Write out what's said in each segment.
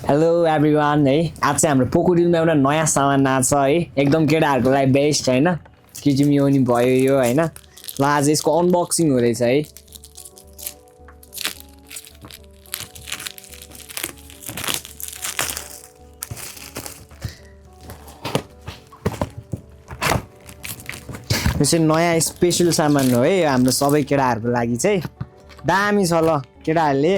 hello everyone है आज चाहिँ हाम्रो पोकोडिलमा एउटा नयाँ सामान आएको छ है एकदम केटाहरूको लागि बेस्ट होइन किचिमियोनी भयो यो होइन ल आज यसको अनबक्सिङ हुँदैछ है यो चाहिँ नयाँ स्पेसल सामान हो है हाम्रो सबै केटाहरूको लागि चाहिँ दामी छ ल केटाहरूले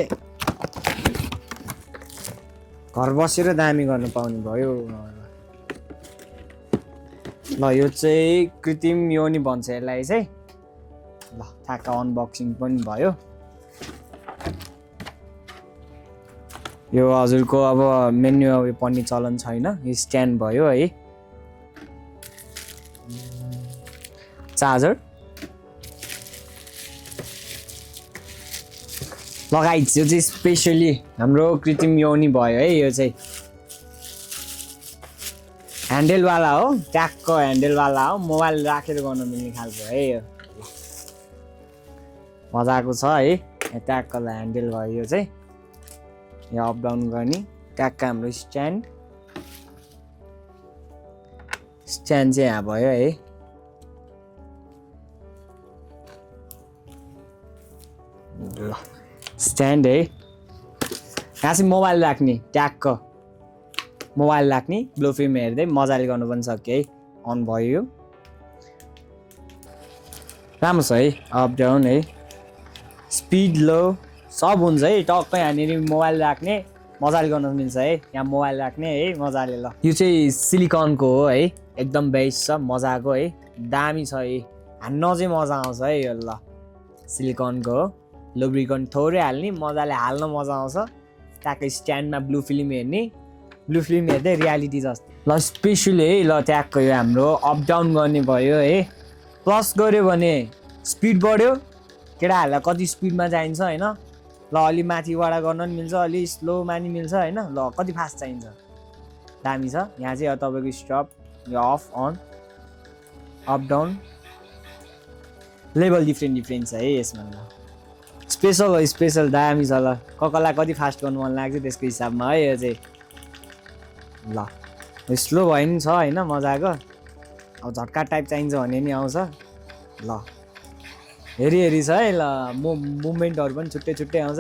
घर बसेर दामी गर्न पाउने भयो ल यो चाहिँ कृत्रिम योनी भन्छ यसलाई चाहिँ ल ठ्याक्क अनबक्सिङ पनि भयो यो हजुरको अब मेन्यु अब पनि चलन छैन यो स्ट्यान्ड भयो है चार्जर लगाइछ यो चाहिँ स्पेसली हाम्रो कृत्रिम योनी भयो है यो चाहिँ ह्यान्डलवाला हो ट्यागको ह्यान्डलवाला हो मोबाइल राखेर गर्न मिल्ने खालको है यो मजाको छ है ट्यागको ह्यान्डल भयो यो चाहिँ यो अप डाउन गर्ने ट्यागको हाम्रो स्ट्यान्ड चाहिँ यहाँ भयो है ल स्ट्यान्ड है यहाँ चाहिँ मोबाइल राख्ने ट्यागको मोबाइल राख्ने ब्लू फिल्म हेर्दै मजाले गर्नु पनि सक्यो है अन भयो यो राम्रो छ है अप डाउन है स्पिड लो सब हुन्छ है टक्कै यहाँनिर मोबाइल राख्ने मजाले गर्न मिल्छ है यहाँ मोबाइल राख्ने है मजाले ल यो चाहिँ सिलिकनको हो है एकदम बेस्ट छ मजाको है दामी छ है हान्न चाहिँ मजा आउँछ है यो ल सिलिकनको हो लुब्रिकन थोरै हाल्ने मजाले हाल्न मजा आउँछ ट्यागको स्ट्यान्डमा ब्लू फिल्म हेर्ने ब्लू फिल्म हेर्दै रियालिटी जस्तो ल स्पेसली है ल ट्यागको यो हाम्रो अप डाउन गर्ने भयो है प्लस गऱ्यो भने स्पिड बढ्यो केटाहरूलाई कति स्पिडमा चाहिन्छ होइन ल अलि माथिबाट गर्न पनि मिल्छ अलि स्लोमा नि मिल्छ होइन ल कति फास्ट चाहिन्छ दामी छ यहाँ चाहिँ तपाईँको स्टप यो off on up down level different छ है यसमा ल स्पेसल हो स्पेसल दामी छ ल कसलाई कति फास्ट गर्नु मन लाग्छ त्यसको हिसाबमा है यो चाहिँ ल स्लो भयो नि छ होइन मजाको अब झट्का टाइप चाहिन्छ भने नि आउँछ ल हेरी छ है ल मुभमेन्टहरू पनि छुट्टै छुट्टै आउँछ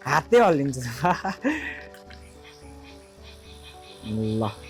हातै हल्लिन्छ ल